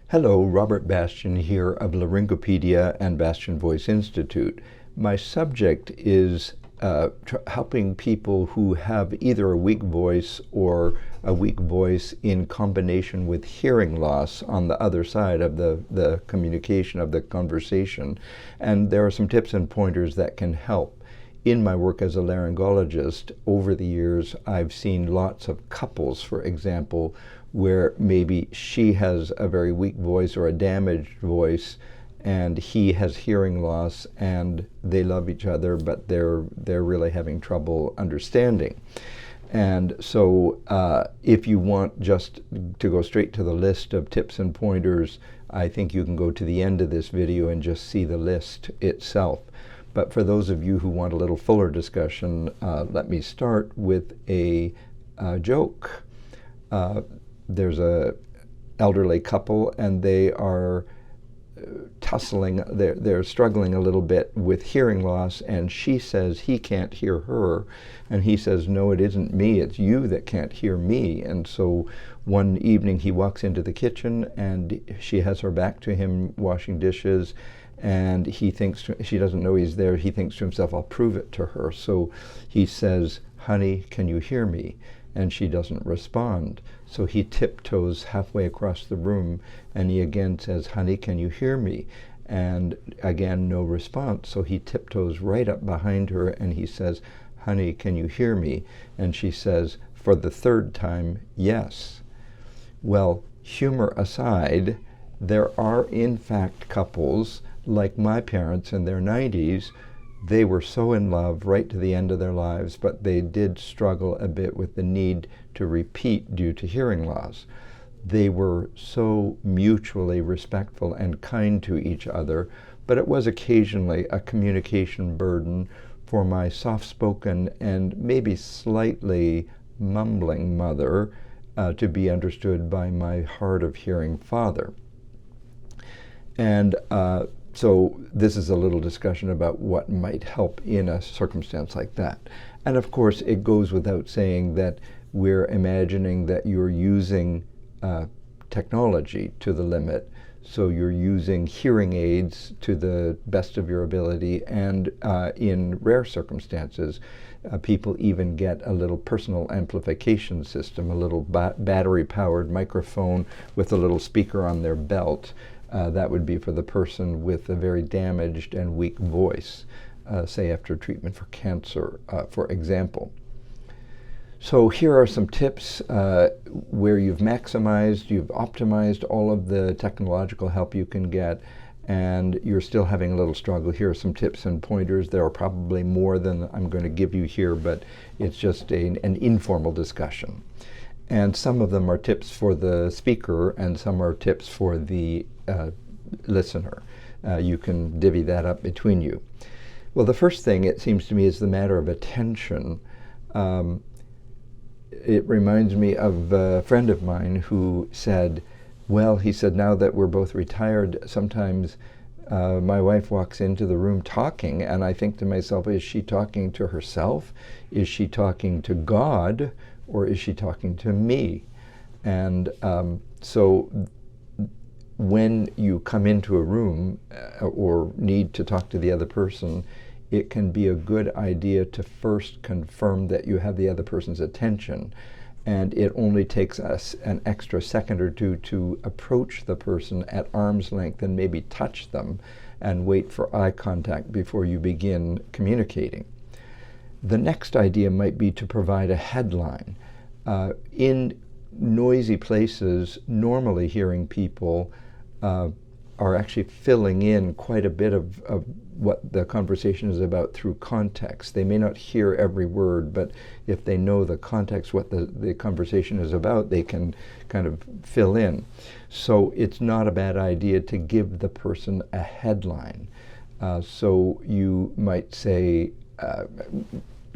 Hello, Robert Bastian here of Laryngopedia and Bastian Voice Institute. My subject is helping people who have either a weak voice or a weak voice in combination with hearing loss on the other side of the communication of the conversation. And there are some tips and pointers that can help. In my work as a laryngologist, over the years, I've seen lots of couples, for example, where maybe she has a very weak voice or a damaged voice, and he has hearing loss, and they love each other, but they're really having trouble understanding. And so if you want just to go straight to the list of tips and pointers, I think you can go to the end of this video and just see the list itself. But for those of you who want a little fuller discussion, let me start with a joke. There's a elderly couple, and they are tussling. They're struggling a little bit with hearing loss, and she says he can't hear her, and he says, no, it isn't me, it's you that can't hear me. And so one evening he walks into the kitchen, and she has her back to him washing dishes, and he thinks, she doesn't know he's there, he thinks to himself, I'll prove it to her. So he says, honey, can you hear me? And she doesn't respond. So he tiptoes halfway across the room, and he again says, honey, can you hear me? And again, no response. So he tiptoes right up behind her, and he says, honey, can you hear me? And she says, for the third time, yes. Well, humor aside, there are in fact couples like my parents in their 90s. They were so in love right to the end of their lives, but they did struggle a bit with the need to repeat due to hearing loss. They were so mutually respectful and kind to each other, but it was occasionally a communication burden for my soft-spoken and maybe slightly mumbling mother to be understood by my hard-of-hearing father. And so this is a little discussion about what might help in a circumstance like that. And of course, it goes without saying that we're imagining that you're using technology to the limit. So you're using hearing aids to the best of your ability, and in rare circumstances, people even get a little personal amplification system, a little battery-powered microphone with a little speaker on their belt. That would be for the person with a very damaged and weak voice, say after treatment for cancer, for example. So here are some tips where you've maximized, you've optimized all of the technological help you can get, and you're still having a little struggle. Here are some tips and pointers. There are probably more than I'm going to give you here, but it's just an informal discussion. And some of them are tips for the speaker, and some are tips for the listener. You can divvy that up between you. Well, the first thing, it seems to me, is the matter of attention. It reminds me of a friend of mine who said, well, he said, now that we're both retired, sometimes my wife walks into the room talking, and I think to myself, is she talking to herself? Is she talking to God? Or is she talking to me? And so when you come into a room or need to talk to the other person, it can be a good idea to first confirm that you have the other person's attention. And it only takes us an extra second or two to approach the person at arm's length and maybe touch them and wait for eye contact before you begin communicating. The next idea might be to provide a headline. In noisy places, normally hearing people are actually filling in quite a bit of what the conversation is about through context. They may not hear every word, but if they know the context, what the conversation is about, they can kind of fill in. So it's not a bad idea to give the person a headline. So you might say,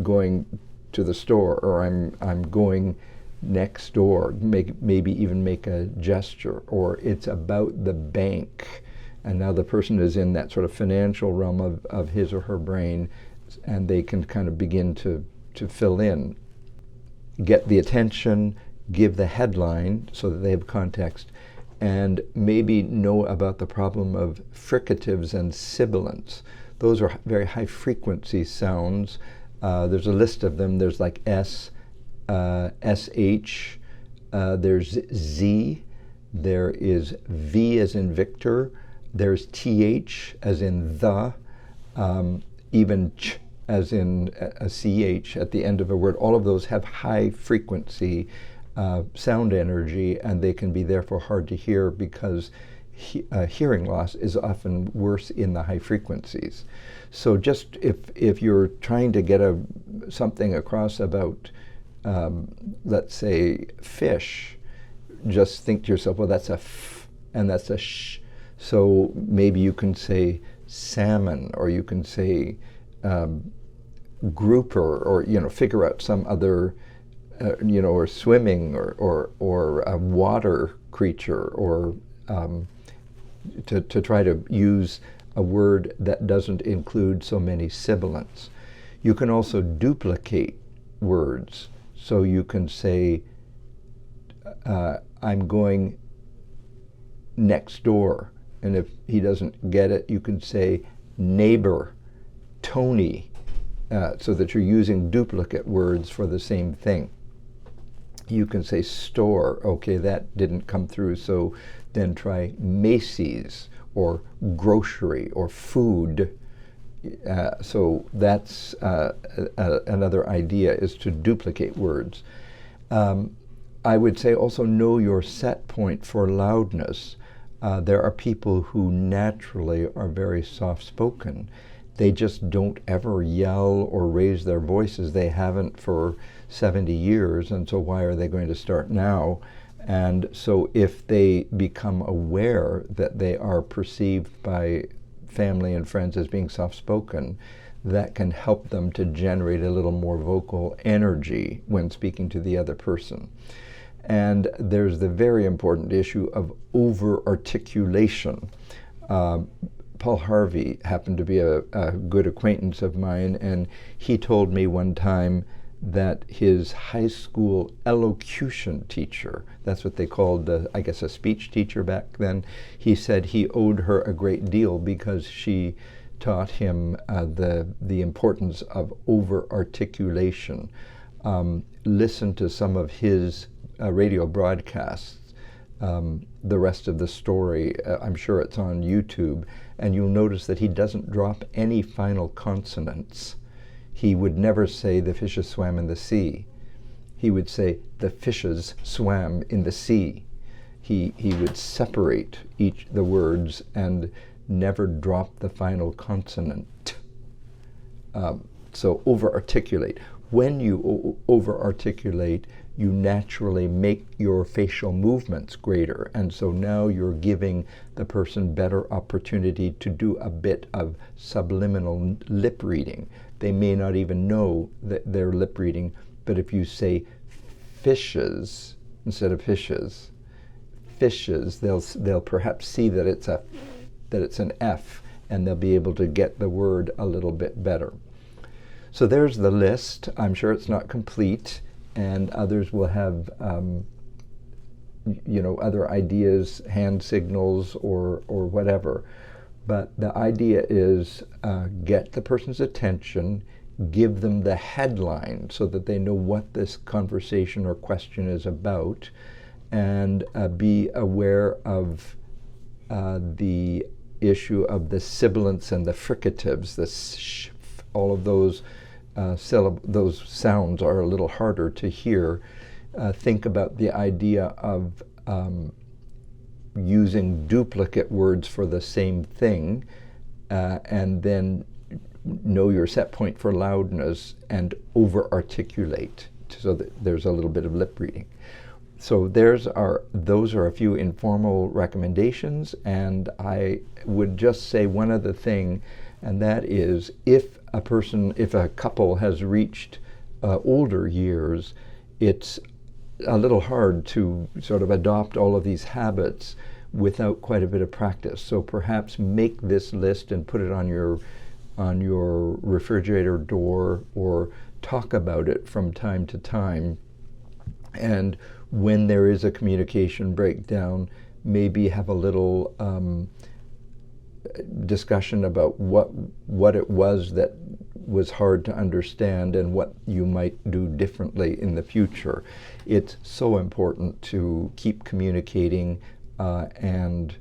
going to the store, or I'm going next door, maybe even make a gesture, or it's about the bank. And now the person is in that sort of financial realm of his or her brain, and they can kind of begin to fill in. Get the attention, give the headline so that they have context, and maybe know about the problem of fricatives and sibilants. Those are very high frequency sounds. There's a list of them. There's like S, SH, there's Z, there is V as in Victor, there's TH as in the, even ch as in a CH at the end of a word. All of those have high frequency sound energy, and they can be therefore hard to hear because hearing loss is often worse in the high frequencies. So just if you're trying to get something across about, let's say, fish, just think to yourself, well, that's a f and that's a sh. So maybe you can say salmon, or you can say grouper, or figure out some other, or swimming, or a water creature, or to try to use a word that doesn't include so many sibilants. You can also duplicate words. So you can say, I'm going next door. And if he doesn't get it, you can say neighbor, Tony, so that you're using duplicate words for the same thing. You can say store. Okay, that didn't come through, so then try Macy's, or grocery, or food. So that's another idea, is to duplicate words. I would say also know your set point for loudness. There are people who naturally are very soft-spoken. They just don't ever yell or raise their voices. They haven't for 70 years, and so why are they going to start now? And so if they become aware that they are perceived by family and friends as being soft-spoken, that can help them to generate a little more vocal energy when speaking to the other person. And there's the very important issue of over-articulation. Paul Harvey happened to be a good acquaintance of mine, and he told me one time that his high school elocution teacher, that's what they called, I guess, a speech teacher back then, he said he owed her a great deal because she taught him the importance of over-articulation. Listen to some of his radio broadcasts, the rest of the story. I'm sure it's on YouTube, and you'll notice that he doesn't drop any final consonants. He would never say the fishes swam in the sea. He would say the fishes swam in the sea. He would separate the words and never drop the final consonant. So over-articulate. When you over-articulate, you naturally make your facial movements greater, and so now you're giving the person better opportunity to do a bit of subliminal lip reading. They may not even know that they're lip reading, but if you say fishes instead of fishes, they'll perhaps see that it's an F, and they'll be able to get the word a little bit better. So there's the list. I'm sure it's not complete, and others will have other ideas, hand signals, or whatever. But the idea is get the person's attention, give them the headline so that they know what this conversation or question is about, and be aware of the issue of the sibilants and the fricatives. The sh, all of those those sounds are a little harder to hear. Think about the idea of using duplicate words for the same thing, and then know your set point for loudness and over-articulate so that there's a little bit of lip reading. So those are a few informal recommendations, and I would just say one other thing, and that is if a couple has reached older years, it's a little hard to sort of adopt all of these habits without quite a bit of practice. So perhaps make this list and put it on your refrigerator door, or talk about it from time to time. And when there is a communication breakdown, maybe have a little discussion about what it was that was hard to understand and what you might do differently in the future. It's so important to keep communicating, and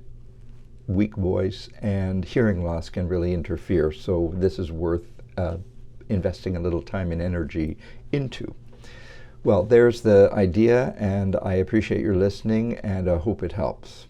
weak voice and hearing loss can really interfere. So this is worth investing a little time and energy into. Well, there's the idea, and I appreciate your listening, and I hope it helps.